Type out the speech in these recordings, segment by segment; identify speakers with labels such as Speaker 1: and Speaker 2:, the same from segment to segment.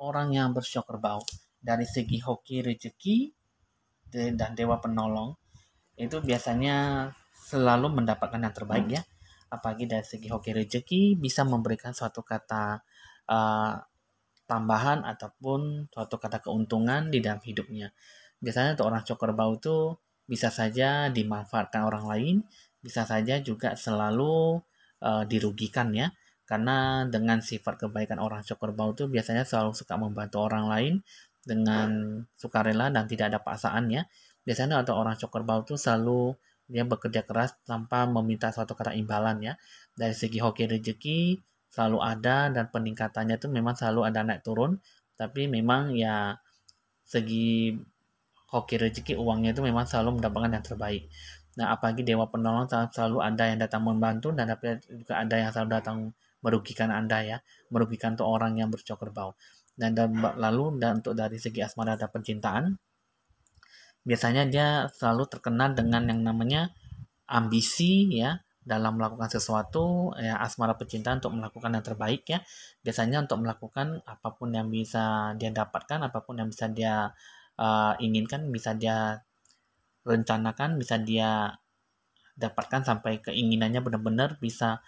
Speaker 1: orang yang bersyukur kerbau dari segi hoki rezeki dan dewa penolong itu biasanya selalu mendapatkan yang terbaik ya. Apalagi dari segi hoki rezeki bisa memberikan suatu kata uh, tambahan ataupun suatu kata keuntungan di dalam hidupnya. Biasanya untuk orang syukur kerbau itu bisa saja dimanfaatkan orang lain, bisa saja juga selalu dirugikan ya. Karena dengan sifat kebaikan orang syukur kerbau itu biasanya selalu suka membantu orang lain dengan sukarela dan tidak ada paksaan ya. Biasanya untuk orang syukur kerbau itu selalu dia bekerja keras tanpa meminta suatu kata imbalan ya. Dari segi hoki rezeki selalu ada dan peningkatannya itu memang selalu ada naik turun, tapi memang ya segi hoki rezeki uangnya itu memang selalu mendapatkan yang terbaik. Nah, apalagi dewa penolong selalu ada yang datang membantu dan tapi juga ada yang selalu datang merugikan Anda ya, merugikan untuk orang yang bersyukur kerbau. Dan lalu dan untuk dari segi asmara dan percintaan, biasanya dia selalu terkenal dengan yang namanya ambisi ya dalam melakukan sesuatu ya asmara pecinta untuk melakukan yang terbaik ya biasanya untuk melakukan apapun yang bisa dia dapatkan apapun yang bisa dia inginkan bisa dia rencanakan bisa dia dapatkan sampai keinginannya benar-benar bisa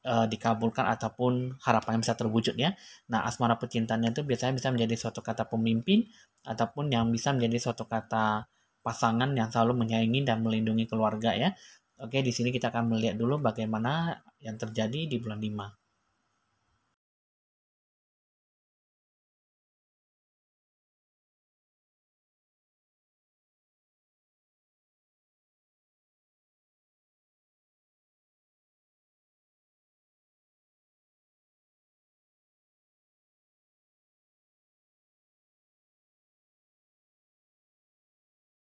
Speaker 1: dikabulkan ataupun harapannya bisa terwujud ya. Nah, asmara percintaannya itu biasanya bisa menjadi suatu kata pemimpin ataupun yang bisa menjadi suatu kata pasangan yang selalu menyayangi dan melindungi keluarga ya. Oke, di sini kita akan melihat dulu bagaimana yang terjadi di bulan 5.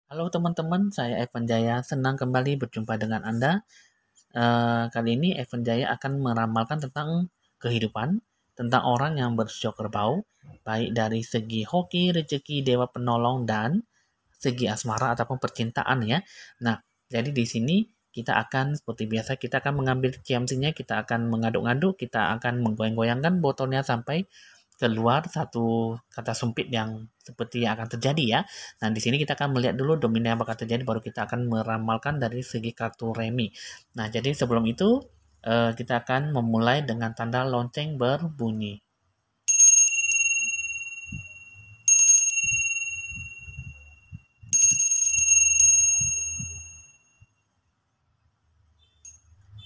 Speaker 1: Halo teman-teman, saya Evan Jaya. Senang kembali berjumpa dengan Anda. Kali ini Evan Jaya akan meramalkan tentang kehidupan, tentang orang yang bersyukur kerbau, baik dari segi hoki, rezeki, dewa penolong, dan segi asmara ataupun percintaan ya. Nah, jadi di sini kita akan seperti biasa kita akan mengambil CMC-nya, kita akan mengaduk-aduk, kita akan menggoyang-goyangkan botolnya sampai keluar satu kata sumpit yang seperti yang akan terjadi ya. Nah, di sini kita akan melihat dulu dominan yang bakal terjadi baru kita akan meramalkan dari segi kartu remi. Nah, jadi sebelum itu kita akan memulai dengan tanda lonceng berbunyi.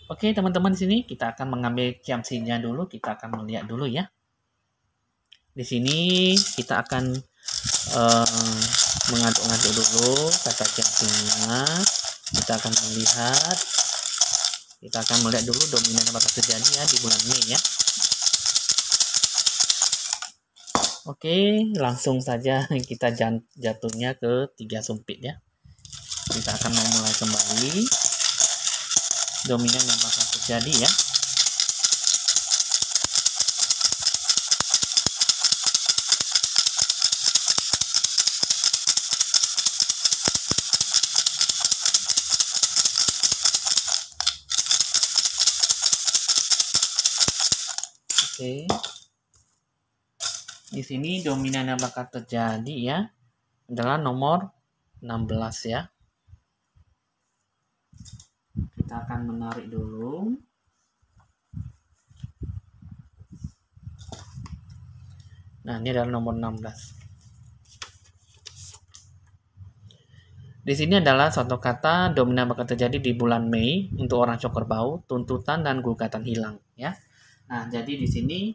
Speaker 1: Oke, teman-teman di sini kita akan mengambil CMC-nya dulu, kita akan melihat dulu ya. Di sini kita akan mengaduk-aduk dulu kata CMC-nya. Kita akan melihat, kita akan melihat dulu dominan yang bakal terjadi ya di bulan Mei ya. Oke, langsung saja kita jatuhnya ke 3 sumpit ya. Kita akan memulai kembali dominan yang bakal terjadi ya. Oke. Di sini dominan yang bakal terjadi ya adalah nomor 16 ya. Kita akan menarik dulu. Nah, ini adalah nomor 16. Di sini adalah suatu kata dominan bakal terjadi di bulan Mei untuk orang syukur kerbau, tuntutan dan gugatan hilang ya. Nah, jadi di sini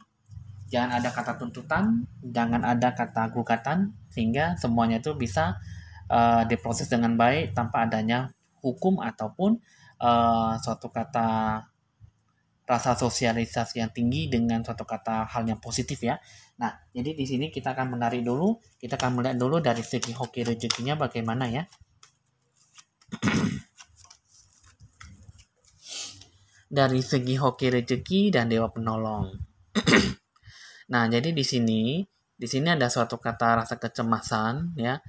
Speaker 1: jangan ada kata tuntutan, jangan ada kata gugatan sehingga semuanya itu bisa diproses dengan baik tanpa adanya hukum ataupun suatu kata rasa sosialisasi yang tinggi dengan suatu kata hal yang positif ya. Nah, jadi di sini kita akan menarik dulu, kita akan melihat dulu dari segi hoki rezekinya bagaimana ya. Dari segi hoki rezeki dan dewa penolong. Nah, jadi di sini ada suatu kata rasa kecemasan ya.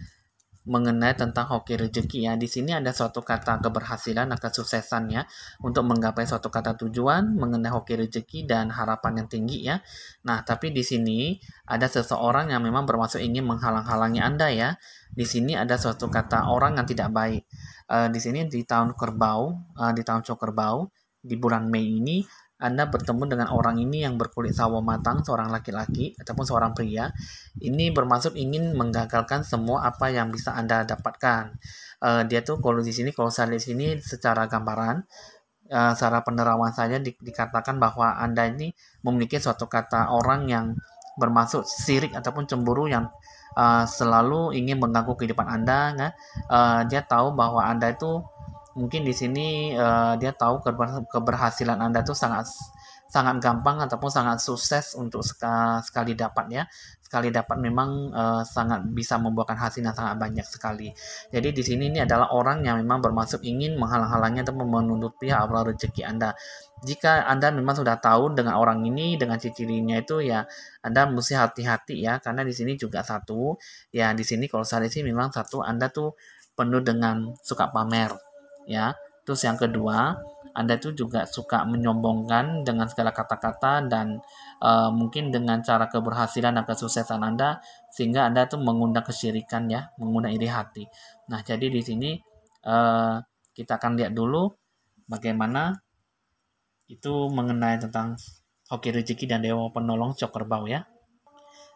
Speaker 1: mengenai tentang hoki rezeki ya. Di sini ada suatu kata keberhasilan atau kesuksesan ya untuk menggapai suatu kata tujuan mengenai hoki rezeki dan harapan yang tinggi ya. Nah, tapi di sini ada seseorang yang memang bermaksud ingin menghalang-halangi Anda ya. Di sini ada suatu kata orang yang tidak baik. Di sini di tahun kerbau, di tahun cok kerbau, di bulan Mei ini anda bertemu dengan orang ini yang berkulit sawo matang, seorang laki-laki ataupun seorang pria. Ini bermaksud ingin menggagalkan semua apa yang bisa Anda dapatkan. Dia tuh kalau di sini, kalau saya lihat sini secara gambaran, secara penerawan saja dikatakan bahwa Anda ini memiliki suatu kata orang yang bermaksud sirik ataupun cemburu yang selalu ingin mengganggu kehidupan Anda. Dia tahu bahwa Anda itu mungkin di sini dia tahu keberhasilan Anda tuh sangat sangat gampang ataupun sangat sukses untuk sekali dapat ya. Sekali dapat memang sangat bisa membuahkan hasil yang sangat banyak sekali. Jadi di sini ini adalah orang yang memang bermaksud ingin menghalang-halangi atau menutupi awal rezeki Anda. Jika Anda memang sudah tahu dengan orang ini, dengan ciri-cirinya itu ya Anda mesti hati-hati ya, karena di sini juga satu, ya di sini kalau saya sih memang satu Anda tuh penuh dengan suka pamer ya. Terus yang kedua, Anda tuh juga suka menyombongkan dengan segala kata-kata dan mungkin dengan cara keberhasilan dan kesuksesan Anda sehingga Anda tuh mengundang kesyirikan ya, mengundang iri hati. Nah, jadi di sini kita akan lihat dulu bagaimana itu mengenai tentang hoki rezeki dan dewa penolong cok kerbau ya.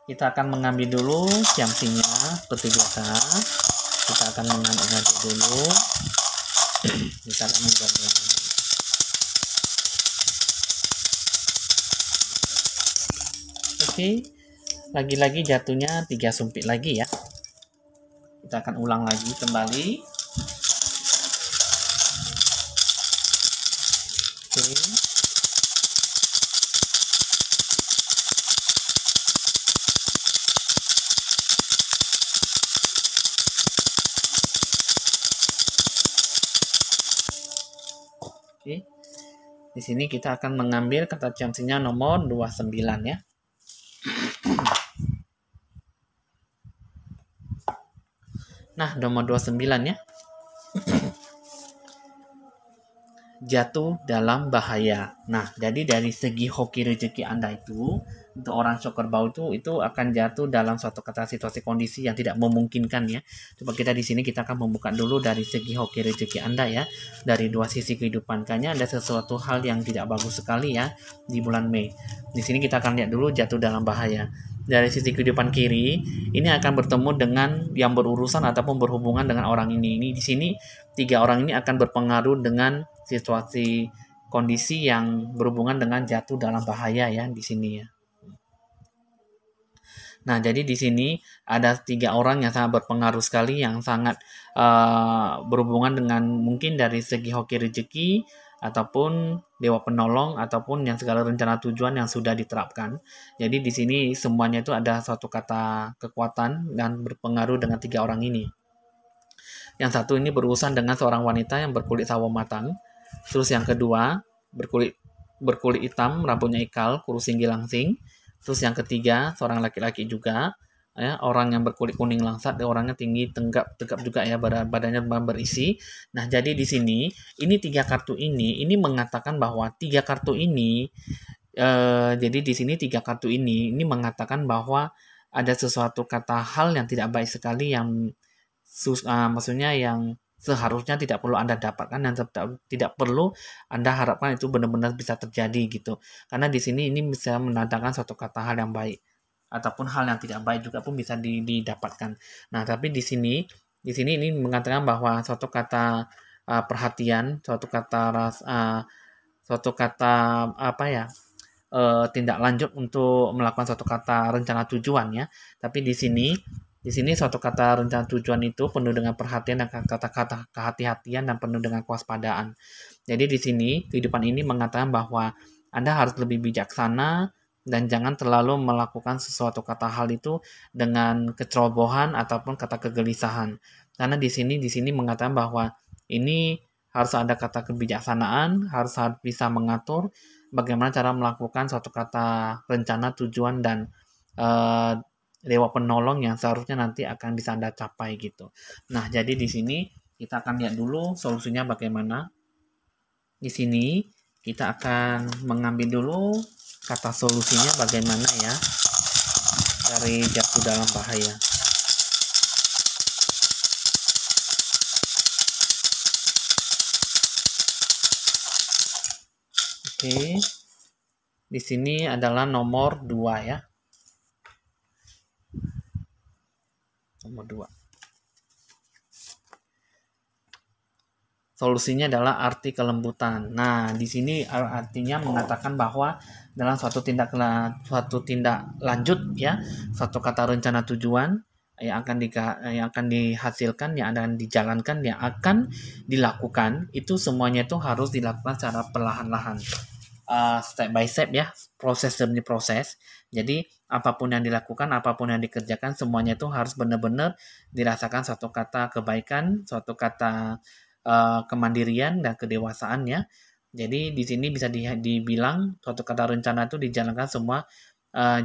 Speaker 1: Kita akan mengambil dulu jamsinya seperti biasa. Kita akan mengaduk dulu. Kita akan menggabungkan. Oke, lagi-lagi jatuhnya 3 sumpit lagi ya. Kita akan ulang lagi kembali. Oke. Oke. Di sini kita akan mengambil kata jamsinya nomor 29 ya. Nah, nomor 29 ya. Jatuh dalam bahaya. Nah, jadi dari segi hoki rezeki Anda itu, untuk orang soccer bau itu akan jatuh dalam suatu kata situasi kondisi yang tidak memungkinkan ya. Coba kita di sini kita akan membuka dulu dari segi hoki rezeki Anda ya. Dari dua sisi kehidupan, kayaknya ada sesuatu hal yang tidak bagus sekali ya di bulan Mei. Di sini kita akan lihat dulu jatuh dalam bahaya. Dari sisi kehidupan kiri, ini akan bertemu dengan yang berurusan ataupun berhubungan dengan orang ini. Ini di sini 3 orang ini akan berpengaruh dengan situasi kondisi yang berhubungan dengan jatuh dalam bahaya ya di sini ya. Nah, jadi di sini ada 3 orang yang sangat berpengaruh sekali, yang sangat berhubungan dengan mungkin dari segi hoki rezeki, ataupun dewa penolong, ataupun yang segala rencana tujuan yang sudah diterapkan. Jadi di sini semuanya itu ada suatu kata kekuatan dan berpengaruh dengan 3 orang ini. Yang satu ini berurusan dengan seorang wanita yang berkulit sawo matang. Terus yang kedua berkulit berkulit hitam, rambutnya ikal, kurus tinggi langsing. Terus yang ketiga seorang laki-laki juga, ya, orang yang berkulit kuning langsat, orangnya tinggi, tegap juga ya, badannya berisi. Nah, jadi di sini ini 3 kartu ini mengatakan bahwa 3 kartu ini jadi di sini 3 kartu ini mengatakan bahwa ada sesuatu kata hal yang tidak baik sekali yang maksudnya yang seharusnya tidak perlu Anda dapatkan dan tidak perlu Anda harapkan itu benar-benar bisa terjadi gitu. Karena di sini ini bisa menandakan suatu kata hal yang baik ataupun hal yang tidak baik juga pun bisa didapatkan. Nah, tapi di sini ini mengatakan bahwa suatu kata perhatian, suatu kata apa ya? Tindak lanjut untuk melakukan suatu kata rencana tujuan ya. Tapi di sini suatu kata rencana tujuan itu penuh dengan perhatian dan kata-kata kehati-hatian dan penuh dengan kewaspadaan. Jadi di sini kehidupan ini mengatakan bahwa Anda harus lebih bijaksana dan jangan terlalu melakukan sesuatu kata hal itu dengan kecerobohan ataupun kata kegelisahan. Karena di sini mengatakan bahwa ini harus ada kata kebijaksanaan, harus bisa mengatur bagaimana cara melakukan suatu kata rencana tujuan dan dewa penolong yang seharusnya nanti akan bisa Anda capai gitu. Nah, jadi di sini kita akan lihat dulu solusinya bagaimana. Di sini kita akan mengambil dulu kata solusinya bagaimana ya dari jatuh dalam bahaya. Oke. Di sini adalah nomor 2 ya. Nomor 2. Solusinya adalah arti kelembutan. Nah, di sini artinya mengatakan bahwa dalam suatu tindak lanjut ya, suatu kata rencana tujuan yang akan dihasilkan, yang akan dijalankan, yang akan dilakukan, itu semuanya itu harus dilakukan secara perlahan-lahan. Step by step ya, proses demi proses. Jadi apapun yang dilakukan, apapun yang dikerjakan, semuanya itu harus benar-benar dirasakan suatu kata kebaikan, suatu kata kemandirian dan kedewasaan ya. Jadi di sini bisa dibilang suatu kata rencana itu dijalankan semua,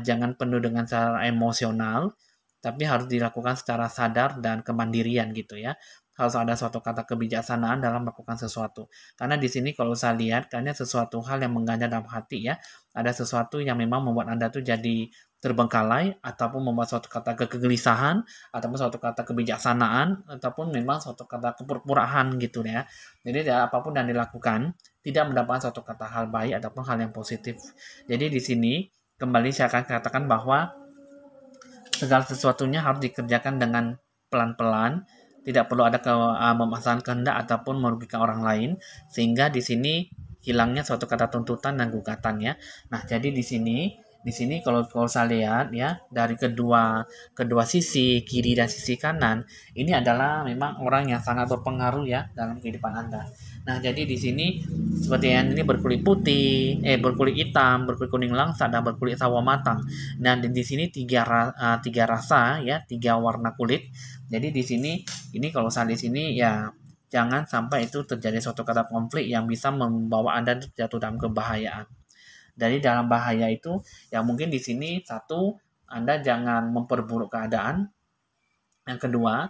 Speaker 1: jangan penuh dengan secara emosional, tapi harus dilakukan secara sadar dan kemandirian gitu ya. Harus ada suatu kata kebijaksanaan dalam melakukan sesuatu. Karena di sini kalau saya lihat, kayaknya sesuatu hal yang mengganjal dalam hati ya. Ada sesuatu yang memang membuat Anda tuh jadi terbengkalai, ataupun membuat suatu kata kegelisahan, ataupun suatu kata kebijaksanaan, ataupun memang suatu kata kepura-puraan gitu ya. Jadi ya, apapun yang dilakukan, tidak mendapatkan suatu kata hal baik ataupun hal yang positif. Jadi di sini, kembali saya akan katakan bahwa segala sesuatunya harus dikerjakan dengan pelan-pelan, tidak perlu ada memaksakan kehendak ataupun merugikan orang lain, sehingga di sini hilangnya suatu kata tuntutan dan gugatan ya. Nah, jadi di sini kalau saya lihat ya dari kedua sisi kiri dan sisi kanan, ini adalah memang orang yang sangat berpengaruh ya dalam kehidupan Anda. Nah, jadi di sini seperti yang ini berkulit putih, berkulit hitam, berkulit kuning langsat, dan berkulit sawo matang. Nah, di sini tiga rasa ya, tiga warna kulit. Jadi di sini ini kalau saya di sini ya jangan sampai itu terjadi suatu kata konflik yang bisa membawa Anda jatuh dalam kebahayaan. Dari dalam bahaya itu ya mungkin di sini satu, Anda jangan memperburuk keadaan. Yang kedua,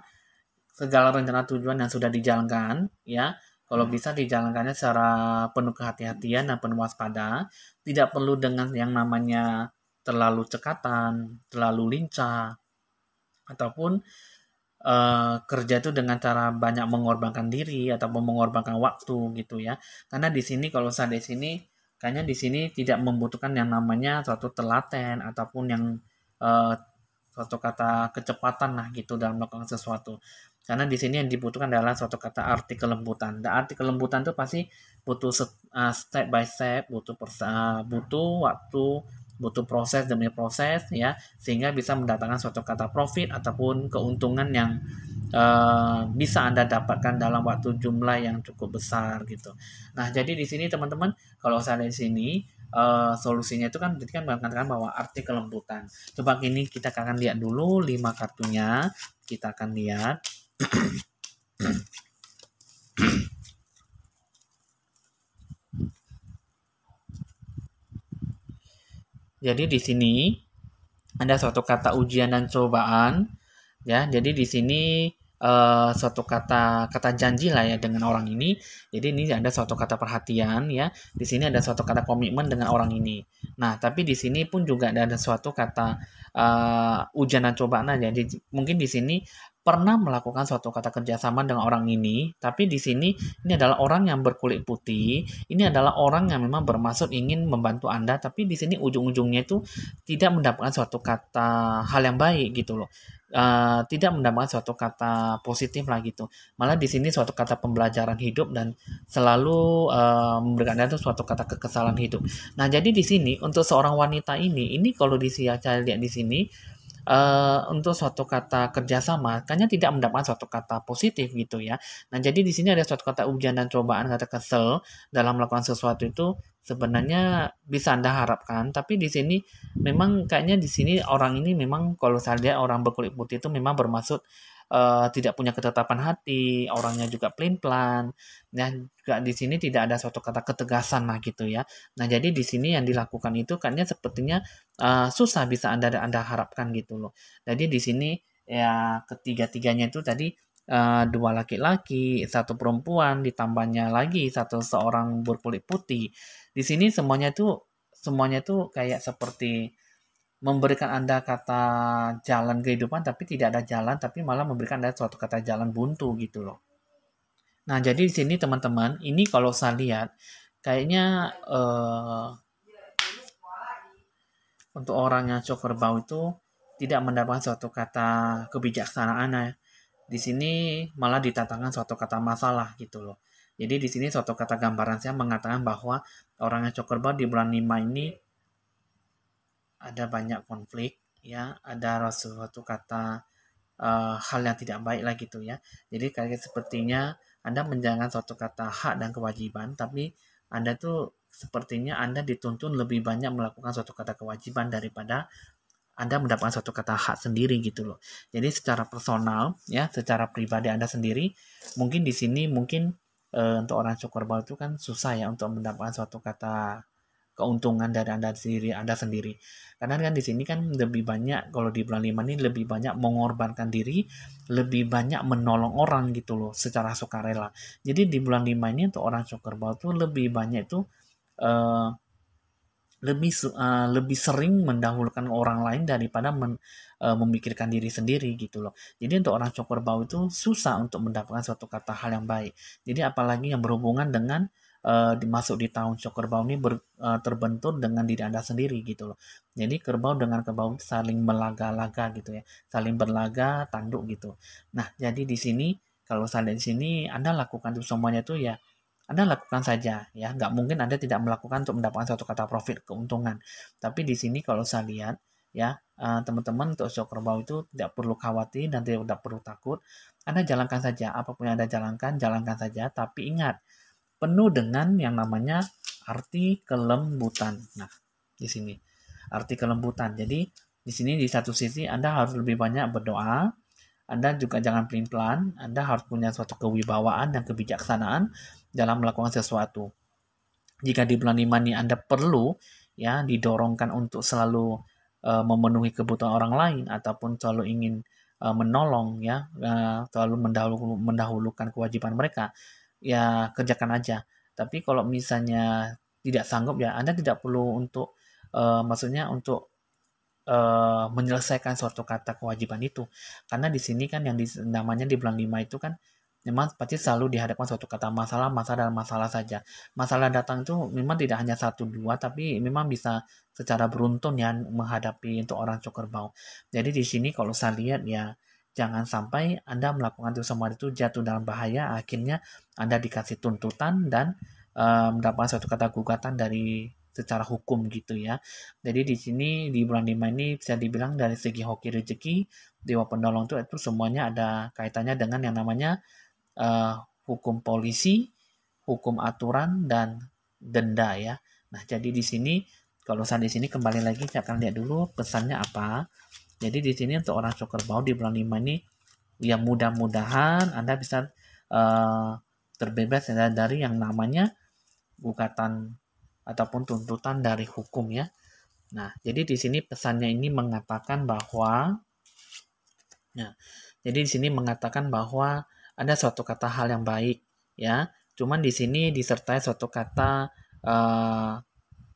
Speaker 1: segala rencana tujuan yang sudah dijalankan ya, kalau bisa dijalankannya secara penuh kehati-hatian dan penuh waspada, tidak perlu dengan yang namanya terlalu cekatan, terlalu lincah, ataupun kerja itu dengan cara banyak mengorbankan diri ataupun mengorbankan waktu gitu ya. Karena di sini kalau saya di sini kayaknya di sini tidak membutuhkan yang namanya suatu telaten ataupun yang eh, suatu kata kecepatan lah gitu dalam melakukan sesuatu. Karena di sini yang dibutuhkan adalah suatu kata arti kelembutan. Dan arti kelembutan itu pasti butuh step by step, butuh waktu, butuh proses demi proses ya, sehingga bisa mendatangkan suatu kata profit ataupun keuntungan yang bisa Anda dapatkan dalam waktu jumlah yang cukup besar gitu. Nah, jadi di sini teman-teman, kalau saya di sini solusinya itu kan jadi kan mengatakan bahwa arti kelembutan. Coba ini kita akan lihat dulu 5 kartunya. Kita akan lihat. Jadi di sini ada suatu kata ujian dan cobaan ya. Jadi di sini suatu kata janji lah ya dengan orang ini. Jadi ini ada suatu kata perhatian ya. Di sini ada suatu kata komitmen dengan orang ini. Nah, tapi di sini pun juga ada suatu kata ujian dan cobaan aja. Jadi mungkin di sini pernah melakukan suatu kata kerjasama dengan orang ini, tapi di sini ini adalah orang yang berkulit putih. Ini adalah orang yang memang bermaksud ingin membantu Anda, tapi di sini ujung-ujungnya itu tidak mendapatkan suatu kata hal yang baik gitu loh. Tidak mendapatkan suatu kata positif lah gitu. Malah di sini suatu kata pembelajaran hidup dan selalu memberikan Anda suatu kata kekesalan hidup. Nah, jadi di sini untuk seorang wanita ini kalau saya lihat di sini untuk suatu kata kerjasama, kayaknya tidak mendapatkan suatu kata positif gitu ya. Nah, jadi di sini ada suatu kata ujian dan cobaan, kata kesel dalam melakukan sesuatu itu sebenarnya bisa Anda harapkan, tapi di sini memang kayaknya di sini orang ini memang kalau saya lihat orang berkulit putih itu memang bermaksud tidak punya ketetapan hati, orangnya juga pelin-pelan. Nah, juga di sini tidak ada suatu kata ketegasan lah gitu ya. Nah, jadi di sini yang dilakukan itu kayaknya sepertinya susah bisa Anda harapkan gitu loh. Jadi di sini ya ketiga-tiganya itu tadi dua laki-laki, satu perempuan, ditambahnya lagi satu seorang berkulit putih. Di sini semuanya tuh kayak seperti memberikan Anda kata jalan kehidupan tapi tidak ada jalan, tapi malah memberikan Anda suatu kata jalan buntu gitu loh. Nah, jadi di sini teman-teman, ini kalau saya lihat kayaknya untuk orang yang cok kerbau itu tidak mendapatkan suatu kata kebijaksanaan ya. Di sini malah ditatangkan suatu kata masalah gitu loh. Jadi di sini suatu kata gambaran saya mengatakan bahwa orang yang cok kerbau di bulan 5 ini ada banyak konflik ya, ada suatu kata hal yang tidak baik lah gitu ya. Jadi kayak sepertinya Anda menjalankan suatu kata hak dan kewajiban, tapi Anda tuh sepertinya Anda dituntun lebih banyak melakukan suatu kata kewajiban daripada Anda mendapatkan suatu kata hak sendiri gitu loh. Jadi secara personal ya, secara pribadi Anda sendiri, mungkin di sini mungkin untuk orang syukur itu kan susah ya untuk mendapatkan suatu kata keuntungan dari Anda sendiri. Karena kan di sini kan lebih banyak kalau di bulan 5 ini lebih banyak mengorbankan diri, lebih banyak menolong orang gitu loh secara sukarela. Jadi di bulan 5 ini untuk orang syukur tuh lebih banyak itu eh, lebih sering mendahulukan orang lain daripada memikirkan diri sendiri gitu loh. Jadi untuk orang cukur bau itu susah untuk mendapatkan suatu kata hal yang baik. Jadi apalagi yang berhubungan dengan dimasuk di tahun cukur bau ini terbentur dengan diri Anda sendiri gitu loh. Jadi kerbau dengan kerbau saling melaga-laga gitu ya, saling berlaga tanduk gitu. Nah, jadi di sini kalau saya di sini Anda lakukan itu semuanya itu ya anda lakukan saja ya, nggak mungkin Anda tidak melakukan untuk mendapatkan suatu kata profit keuntungan. Tapi di sini kalau saya lihat ya teman-teman untuk show kerbau itu tidak perlu khawatir dan tidak perlu takut. Anda jalankan saja apapun yang Anda jalankan saja. Tapi ingat penuh dengan yang namanya arti kelembutan. Nah, di sini arti kelembutan. Jadi di sini di satu sisi Anda harus lebih banyak berdoa, anda juga jangan pelin-pelan, Anda harus punya suatu kewibawaan dan kebijaksanaan dalam melakukan sesuatu. Jika di bulan 5 ini Anda perlu ya didorongkan untuk selalu memenuhi kebutuhan orang lain ataupun selalu ingin menolong ya, selalu mendahulukan kewajiban mereka, ya kerjakan aja. Tapi kalau misalnya tidak sanggup ya Anda tidak perlu untuk maksudnya untuk menyelesaikan suatu kata kewajiban itu. Karena di sini kan yang namanya di bulan 5 itu kan memang pasti selalu dihadapkan suatu kata masalah, masalah dan masalah saja. Masalah datang itu memang tidak hanya satu dua, tapi memang bisa secara beruntun ya menghadapi untuk orang cukerbau. Jadi di sini kalau saya lihat ya jangan sampai Anda melakukan itu semua itu jatuh dalam bahaya, akhirnya Anda dikasih tuntutan dan mendapatkan suatu kata gugatan dari secara hukum gitu ya. Jadi di sini di bulan 5 ini bisa dibilang dari segi hoki rezeki, Dewa Penolong itu semuanya ada kaitannya dengan yang namanya eh, hukum polisi, hukum aturan dan denda ya. Nah, jadi di sini kalau saya di sini kembali lagi saya akan lihat dulu pesannya apa. Jadi di sini untuk orang bau di bulan 5 ini ya mudah-mudahan Anda bisa eh, terbebas dari yang namanya gugatan ataupun tuntutan dari hukum ya. Nah, jadi di sini pesannya ini mengatakan bahwa ya, jadi di sini mengatakan bahwa ada suatu kata hal yang baik ya. Cuman di sini disertai suatu kata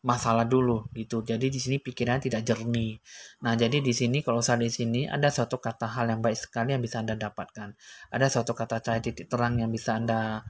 Speaker 1: masalah dulu gitu. Jadi di sini pikirannya tidak jernih. Nah, jadi di sini kalau saya di sini ada suatu kata hal yang baik sekali yang bisa Anda dapatkan. Ada suatu kata cahaya titik terang yang bisa Anda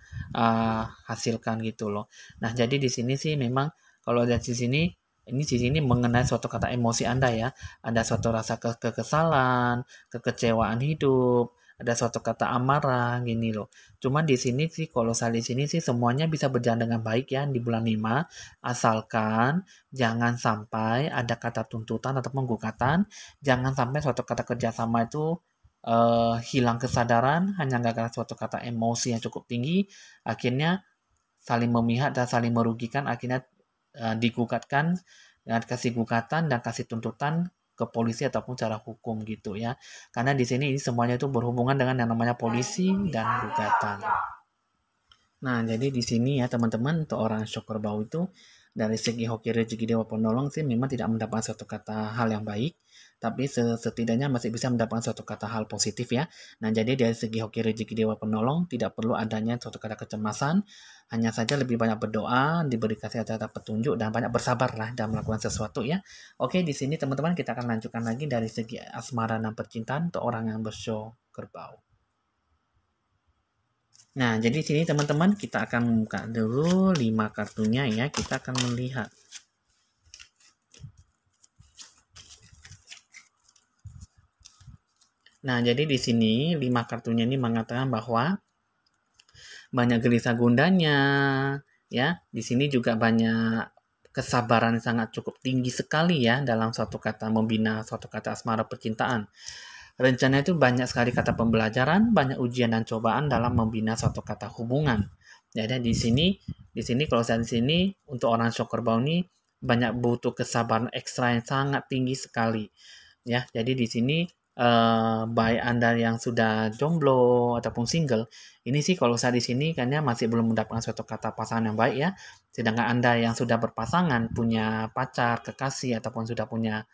Speaker 1: hasilkan gitu loh. Nah, jadi di sini sih memang kalau dari sini ini di sini mengenai suatu kata emosi Anda ya. Ada suatu rasa kekesalan, kekecewaan hidup, ada suatu kata amarah gini loh. Cuman di sini sih kalau saya di sini sih semuanya bisa berjalan dengan baik ya di bulan 5. Asalkan jangan sampai ada kata tuntutan atau gugatan, jangan sampai suatu kata kerjasama itu hilang kesadaran hanya gara-gara suatu kata emosi yang cukup tinggi, akhirnya saling memihak dan saling merugikan, akhirnya digugatkan dengan kasih gugatan dan kasih tuntutan ke polisi ataupun cara hukum gitu ya. Karena di sini semuanya itu berhubungan dengan yang namanya polisi dan gugatan. Nah, jadi di sini ya teman-teman, untuk orang syukur bau itu dari segi hoki rezeki dewa penolong sih memang tidak mendapatkan suatu kata hal yang baik, tapi setidaknya masih bisa mendapatkan suatu kata hal positif ya. Nah, jadi dari segi hoki rezeki dewa penolong tidak perlu adanya suatu kata kecemasan, hanya saja lebih banyak berdoa, diberi kasih kata petunjuk dan banyak bersabar lah dalam melakukan sesuatu ya. Oke, di sini teman-teman kita akan lanjutkan lagi dari segi asmara dan percintaan untuk orang yang bersyukur kerbau. Nah, jadi sini teman-teman kita akan buka dulu 5 kartunya ya. Kita akan melihat. Nah, jadi di sini 5 kartunya ini mengatakan bahwa banyak gelisah gundanya ya. Di sini juga banyak kesabaran sangat cukup tinggi sekali ya dalam suatu kata membina suatu kata asmara percintaan. Rencana itu banyak sekali kata pembelajaran, banyak ujian dan cobaan dalam membina suatu kata hubungan. Jadi di sini kalau saya di sini untuk orang syukur bau ini banyak butuh kesabaran ekstra yang sangat tinggi sekali. Ya, jadi di sini baik Anda yang sudah jomblo ataupun single, ini sih kalau saya di sini kayaknya masih belum mendapatkan suatu kata pasangan yang baik ya. Sedangkan Anda yang sudah berpasangan, punya pacar, kekasih ataupun sudah punya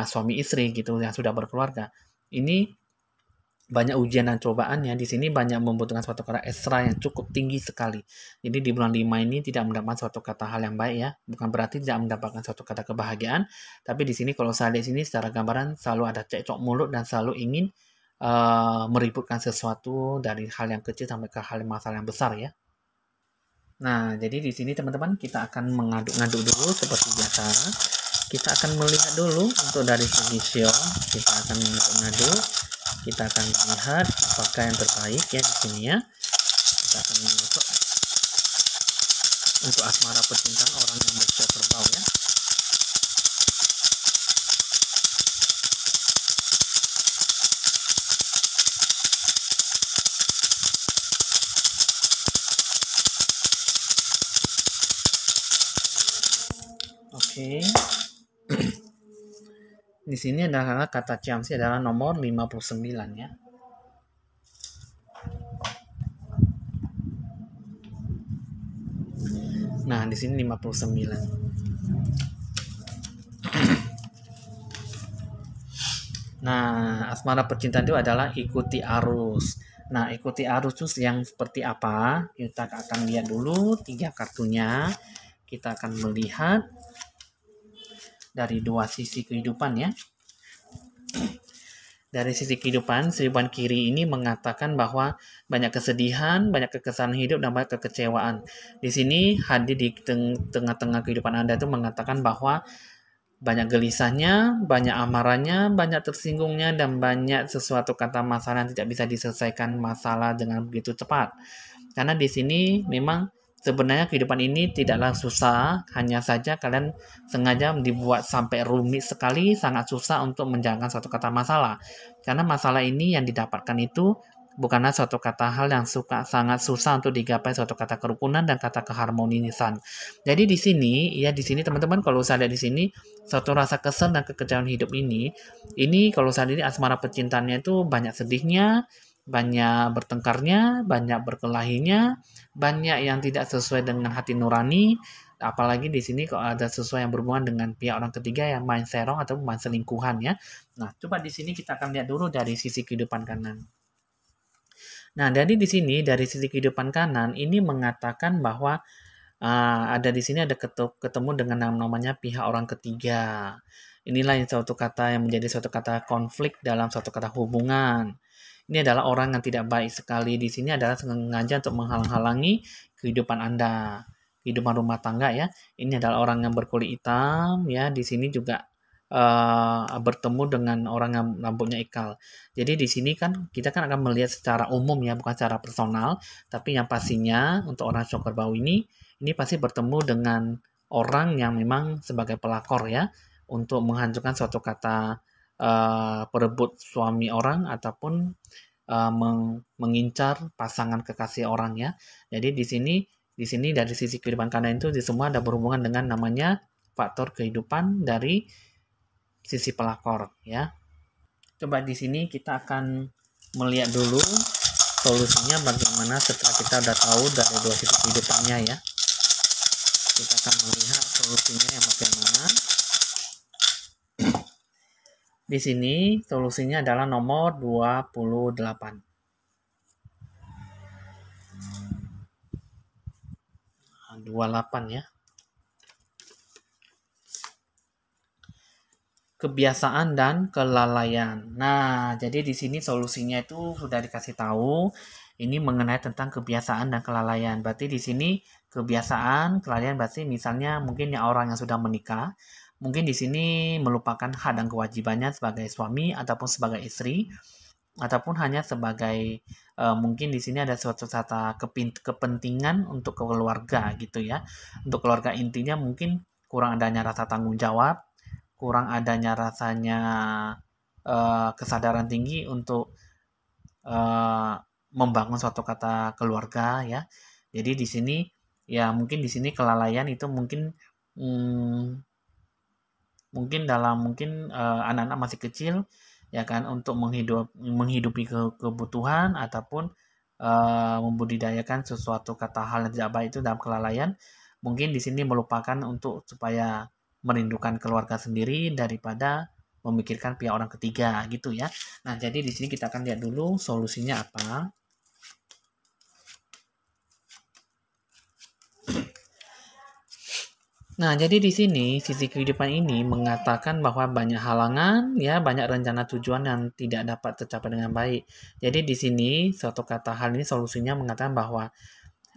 Speaker 1: suami istri gitu yang sudah berkeluarga. Ini banyak ujian dan cobaannya di sini banyak membutuhkan suatu kata ekstra yang cukup tinggi sekali. Jadi di bulan 5 ini tidak mendapatkan suatu kata hal yang baik ya. Bukan berarti tidak mendapatkan suatu kata kebahagiaan, tapi di sini kalau saya lihat sini secara gambaran selalu ada cekcok mulut dan selalu ingin meributkan sesuatu dari hal yang kecil sampai ke hal masalah yang besar ya. Nah, jadi di sini teman-teman kita akan mengaduk-ngaduk dulu seperti biasa. Kita akan melihat dulu untuk dari segi show, kita akan mengaduk-ngaduk. Kita akan melihat apakah yang terbaik ya di sini ya. Kita akan masuk untuk asmara percintaan orang yang bershow kerbau ya. Oke. Di sini adalah kata Ciamsi adalah nomor 59 ya. Nah, di sini 59. Nah, asmara percintaan itu adalah ikuti arus. Nah, ikuti arus itu yang seperti apa? Kita akan lihat dulu 3 kartunya. Kita akan melihat dari 2 sisi kehidupan ya. Dari sisi kehidupan kiri ini mengatakan bahwa banyak kesedihan, banyak kekesalan hidup, dan banyak kekecewaan. Di sini hadir di tengah-tengah kehidupan Anda itu mengatakan bahwa banyak gelisahnya, banyak amarahnya, banyak tersinggungnya, dan banyak sesuatu kata masalah yang tidak bisa diselesaikan masalah dengan begitu cepat. Karena di sini memang sebenarnya kehidupan ini tidaklah susah, hanya saja kalian sengaja dibuat sampai rumit sekali, sangat susah untuk menjalankan suatu kata masalah. Karena masalah ini yang didapatkan itu bukanlah suatu kata hal yang sangat susah untuk digapai suatu kata kerukunan dan kata keharmonisan. Jadi di sini teman-teman kalau saya lihat di sini suatu rasa kesel dan kekecewaan hidup ini kalau saat ini asmara percintaannya itu banyak sedihnya, banyak bertengkarnya, banyak berkelahinya, banyak yang tidak sesuai dengan hati nurani, apalagi di sini kalau ada sesuatu yang berhubungan dengan pihak orang ketiga yang main serong atau main selingkuhan ya. Nah, coba di sini kita akan lihat dulu dari sisi kehidupan kanan. Nah, dari di sini dari sisi kehidupan kanan ini mengatakan bahwa ada di sini ada ketemu dengan namanya pihak orang ketiga. Inilah yang suatu kata yang menjadi suatu kata konflik dalam suatu kata hubungan. Ini adalah orang yang tidak baik sekali. Di sini adalah sengaja untuk menghalang-halangi kehidupan Anda, kehidupan rumah tangga ya. Ini adalah orang yang berkulit hitam ya. Di sini juga bertemu dengan orang yang rambutnya ikal. Jadi di sini kan kita kan akan melihat secara umum ya, bukan secara personal. Tapi yang pastinya untuk orang syukur bau ini pasti bertemu dengan orang yang memang sebagai pelakor ya, untuk menghancurkan suatu kata perebut suami orang ataupun mengincar pasangan kekasih orang ya. Jadi di sini dari sisi kehidupan kanan itu di semua ada berhubungan dengan namanya faktor kehidupan dari sisi pelakor ya. Coba di sini kita akan melihat dulu solusinya bagaimana setelah kita udah tahu dari dua sisi kehidupannya ya. Kita akan melihat solusinya yang bagaimana. Di sini solusinya adalah nomor 28. 28 ya. Kebiasaan dan kelalaian. Nah, jadi di sini solusinya itu sudah dikasih tahu. Ini mengenai tentang kebiasaan dan kelalaian. Berarti di sini kebiasaan, kelalaian berarti misalnya mungkin ya orang yang sudah menikah, mungkin di sini melupakan hak dan kewajibannya sebagai suami ataupun sebagai istri, ataupun hanya sebagai mungkin di sini ada suatu kata kepentingan untuk keluarga gitu ya. Untuk keluarga intinya mungkin kurang adanya rasa tanggung jawab, kurang adanya rasanya kesadaran tinggi untuk membangun suatu kata keluarga ya. Jadi di sini ya mungkin di sini kelalaian itu mungkin mungkin anak-anak masih kecil ya kan untuk menghidupi kebutuhan ataupun membudidayakan sesuatu kata hal yang tidak baik itu dalam kelalaian, mungkin di sini melupakan untuk supaya merindukan keluarga sendiri daripada memikirkan pihak orang ketiga gitu ya. Nah, jadi di sini kita akan lihat dulu solusinya apa. Nah, jadi di sini sisi kehidupan ini mengatakan bahwa banyak halangan, ya, banyak rencana tujuan yang tidak dapat tercapai dengan baik. Jadi di sini suatu kata hal ini solusinya mengatakan bahwa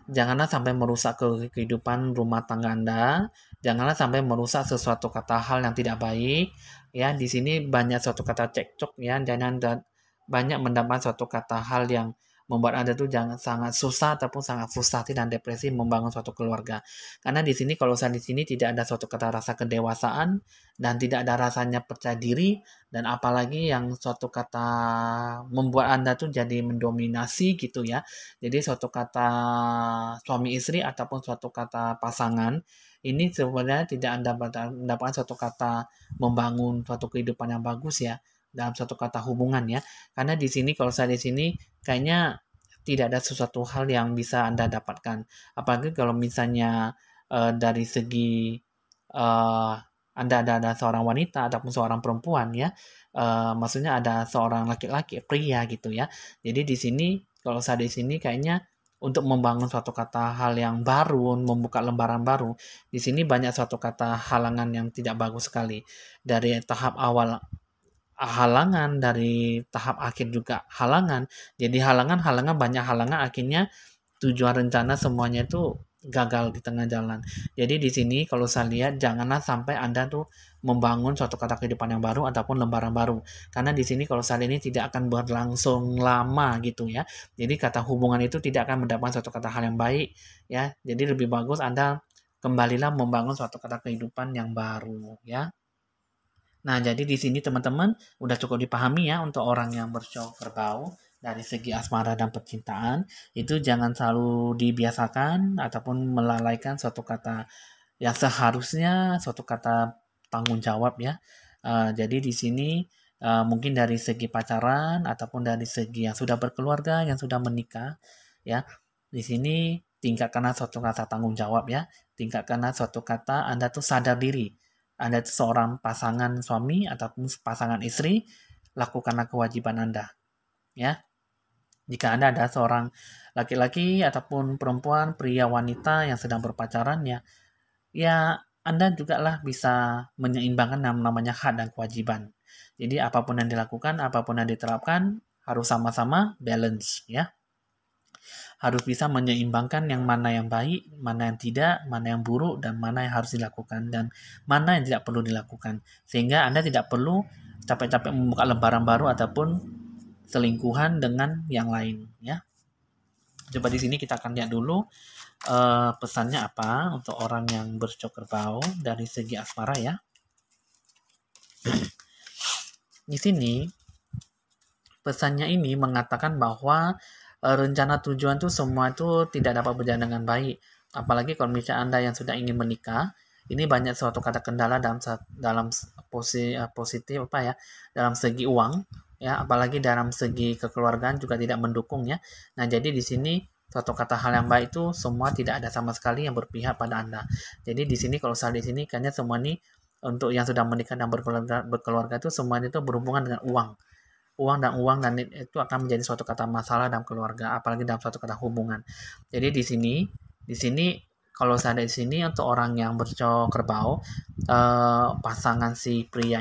Speaker 1: janganlah sampai merusak kehidupan rumah tangga Anda, janganlah sampai merusak sesuatu kata hal yang tidak baik. Ya, di sini banyak suatu kata cekcok ya, jangan banyak mendapat suatu kata hal yang membuat Anda tuh jangan sangat susah ataupun sangat frustasi dan depresi membangun suatu keluarga. Karena di sini kalau saya di sini tidak ada suatu kata rasa kedewasaan dan tidak ada rasanya percaya diri dan apalagi yang suatu kata membuat Anda tuh jadi mendominasi gitu ya. Jadi suatu kata suami istri ataupun suatu kata pasangan ini sebenarnya tidak mendapatkan suatu kata membangun suatu kehidupan yang bagus ya dalam suatu kata hubungan ya. Karena di sini kalau saya di sini kayaknya tidak ada sesuatu hal yang bisa Anda dapatkan. Apalagi kalau misalnya dari segi Anda ada seorang wanita ataupun seorang perempuan ya. Maksudnya ada seorang laki-laki, pria gitu ya. Jadi di sini kalau saya di sini kayaknya untuk membangun suatu kata hal yang baru, membuka lembaran baru, di sini banyak suatu kata halangan yang tidak bagus sekali. Dari tahap awal halangan, dari tahap akhir juga halangan. Jadi halangan banyak halangan akhirnya tujuan rencana semuanya itu gagal di tengah jalan. Jadi di sini kalau saya lihat janganlah sampai Anda tuh membangun suatu kata kehidupan yang baru ataupun lembaran baru. Karena di sini kalau saya ini tidak akan berlangsung lama gitu ya. Jadi kata hubungan itu tidak akan mendapatkan suatu kata hal yang baik ya. Jadi lebih bagus Anda kembalilah membangun suatu kata kehidupan yang baru ya. Nah, jadi di sini teman-teman udah cukup dipahami ya untuk orang yang bercowok kerbau dari segi asmara dan percintaan itu jangan selalu dibiasakan ataupun melalaikan suatu kata yang seharusnya suatu kata tanggung jawab ya. Jadi di sini mungkin dari segi pacaran ataupun dari segi yang sudah berkeluarga, yang sudah menikah ya. Di sini tingkatkanlah suatu kata tanggung jawab ya. Tingkatkanlah suatu kata Anda tuh sadar diri anda itu seorang pasangan suami ataupun pasangan istri, lakukanlah kewajiban Anda. Ya, jika Anda ada seorang laki-laki ataupun perempuan, pria, wanita yang sedang berpacaran, ya Anda juga lah bisa menyeimbangkan namanya hak dan kewajiban. Jadi apapun yang dilakukan, apapun yang diterapkan, harus sama-sama balance, ya. Harus bisa menyeimbangkan yang mana yang baik, mana yang tidak, mana yang buruk, dan mana yang harus dilakukan, dan mana yang tidak perlu dilakukan. Sehingga Anda tidak perlu capek-capek membuka lembaran baru ataupun selingkuhan dengan yang lain. Ya, coba di sini kita akan lihat dulu pesannya apa untuk orang yang bercok kerbau dari segi asmara ya. Di sini pesannya ini mengatakan bahwa rencana tujuan tuh semua itu tidak dapat berjalan dengan baik. Apalagi kalau misalnya Anda yang sudah ingin menikah, ini banyak suatu kata kendala dalam positif apa ya, dalam segi uang ya, apalagi dalam segi kekeluargaan juga tidak mendukung ya. Nah, jadi di sini suatu kata hal yang baik itu semua tidak ada sama sekali yang berpihak pada Anda. Jadi di sini kalau saya di sini kayaknya semua ini untuk yang sudah menikah dan berkeluarga itu semuanya itu berhubungan dengan uang. Uang dan itu akan menjadi suatu kata masalah dalam keluarga, apalagi dalam suatu kata hubungan. Jadi di sini kalau saya ada di sini untuk orang yang bercok kerbau, pasangan si pria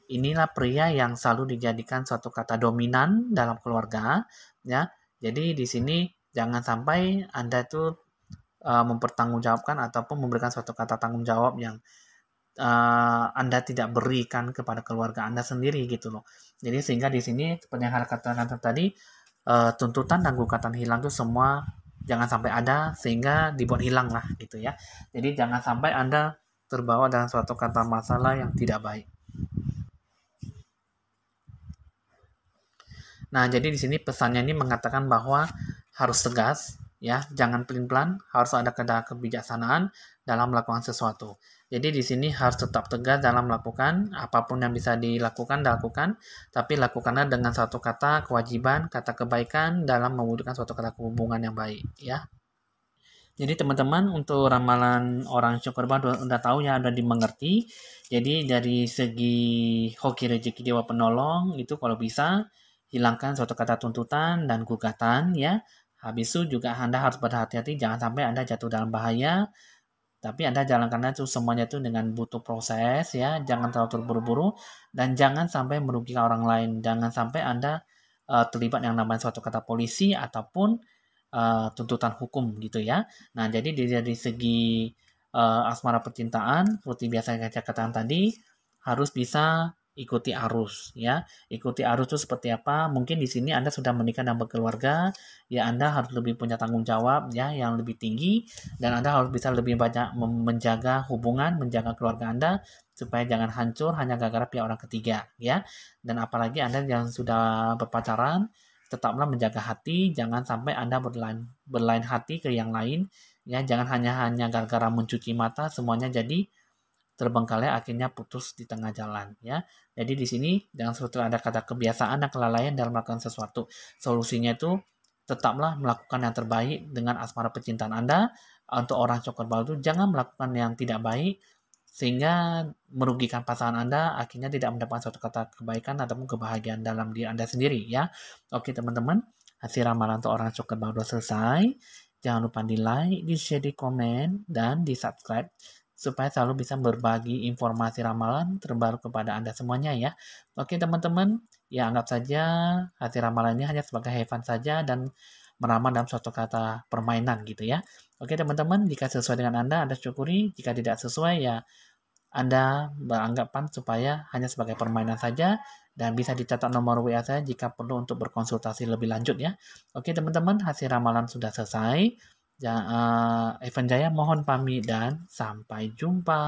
Speaker 1: inilah pria yang selalu dijadikan suatu kata dominan dalam keluarga, ya. Jadi di sini jangan sampai Anda tuh mempertanggungjawabkan ataupun memberikan suatu kata tanggung jawab yang Anda tidak berikan kepada keluarga Anda sendiri gitu loh. Jadi sehingga di sini seperti yang katakan tadi, tuntutan dan gugatan hilang itu semua jangan sampai ada sehingga dibuat hilang lah gitu ya. Jadi jangan sampai Anda terbawa dalam suatu kata masalah yang tidak baik. Nah, jadi di sini pesannya ini mengatakan bahwa harus tegas, ya, jangan pelin-pelan, harus ada kebijaksanaan dalam melakukan sesuatu. Jadi di sini harus tetap tegas dalam melakukan apapun yang bisa dilakukan, tapi lakukanlah dengan satu kata kewajiban, kata kebaikan dalam mewujudkan suatu kata hubungan yang baik, ya. Jadi teman-teman untuk ramalan orang Syukurban udah tahu ya, udah dimengerti. Jadi dari segi hoki rezeki dewa penolong itu kalau bisa hilangkan suatu kata tuntutan dan gugatan ya. Habis itu juga Anda harus berhati-hati jangan sampai Anda jatuh dalam bahaya. Tapi Anda jalankan itu semuanya itu dengan butuh proses ya. Jangan terlalu terburu-buru dan jangan sampai merugikan orang lain. Jangan sampai Anda terlibat yang namanya suatu kata polisi ataupun tuntutan hukum gitu ya. Nah, jadi dari segi asmara percintaan, seperti biasa saya katakan tadi, harus bisa ikuti arus ya. Ikuti arus itu seperti apa? Mungkin di sini Anda sudah menikah dan berkeluarga, ya Anda harus lebih punya tanggung jawab ya yang lebih tinggi dan Anda harus bisa lebih banyak menjaga hubungan, menjaga keluarga Anda supaya jangan hancur hanya gara-gara pihak orang ketiga ya. Dan apalagi Anda yang sudah berpacaran, tetaplah menjaga hati, jangan sampai Anda berlain hati ke yang lain, ya jangan hanya gara-gara mencuci mata semuanya jadi terbengkalai akhirnya putus di tengah jalan ya. Jadi di sini jangan seperti ada kata kebiasaan dan kelalaian dalam melakukan sesuatu. Solusinya itu tetaplah melakukan yang terbaik dengan asmara percintaan Anda. Untuk orang coklat itu jangan melakukan yang tidak baik sehingga merugikan pasangan Anda, akhirnya tidak mendapatkan suatu kata kebaikan ataupun kebahagiaan dalam diri Anda sendiri ya. Oke teman-teman, hasil ramalan untuk orang coklat baru selesai. Jangan lupa di like, di share, di komen, dan di subscribe supaya selalu bisa berbagi informasi ramalan terbaru kepada Anda semuanya ya. Oke teman-teman, ya anggap saja hasil ramalan ini hanya sebagai have fun saja dan meramal dalam suatu kata permainan gitu ya. Oke teman-teman, jika sesuai dengan Anda syukuri. Jika tidak sesuai ya Anda beranggapan supaya hanya sebagai permainan saja dan bisa dicatat nomor WA saya jika perlu untuk berkonsultasi lebih lanjut ya. Oke teman-teman, hasil ramalan sudah selesai. Evan Jaya mohon pamit dan sampai jumpa.